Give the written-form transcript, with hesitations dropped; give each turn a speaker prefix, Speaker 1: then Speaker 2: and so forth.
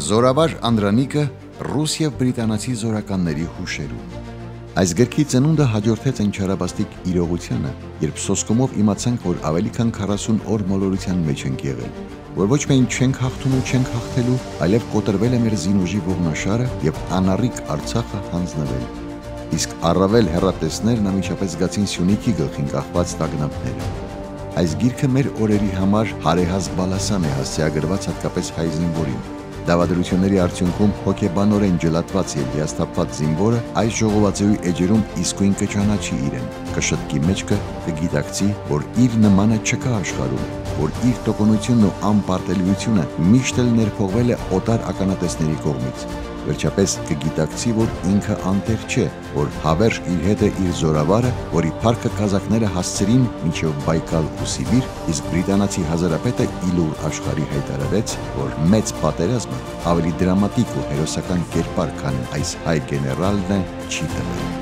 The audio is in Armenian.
Speaker 1: Զորավար Անդրանիկը ռուս և բրիտանացի զորականների հուշերում։ Այս գրքի ծնունդը հաջորդեց այն չարաբաստիկ իրողությանը, երբ սոսկումով իմացանք, որ ավելի քան 40 օր մոլորության մեջ ենք եղել, որ ոչ միայն չենք հաղթում ու չենք հաղթելու, այլև կոտրվել է մեր զինուժի ողնաշարը և անառիկ Արցախը հանձնվել։ Իսկ առավել հեռատեսներն անմիջապես զգացին Սյունիքի գլխին կախված տագնապները։ Այս գիրքը մեր օրերի համար հարեհաս բալասան է հասցեագրված հատկապես հայ զինվորին։ Դավադրությունների արդյունքում հոգեբանորեն ջլատված և հիասթափված զինվորը այս ժողովածուի էջերում իսկույն կճանաչի իրեն, կշտկի մեջքը, կգիտակցի, որ իր նմանը չկա աշխարհում, որ իր տոկունությունն ու անպարտելիությունը միշտ էլ ներփողվել է օտար ականատեսների կողմից։ Վերջապես կգիտակցի, որ ինքը անտեր չէ, որ հավերժ իր հետ է իր զորավարը, որի փառքը կազակները հասցրին մինչև Բայկալ ու Սիբիր, իսկ բրիտանացի հազարապետը իլուր աշխարհի հայտարարեց, որ մեծ պատերազմը ավելի դրամատիկ ու հերոսական կերպար, քան այս հայ գեներալն է, չի տվել։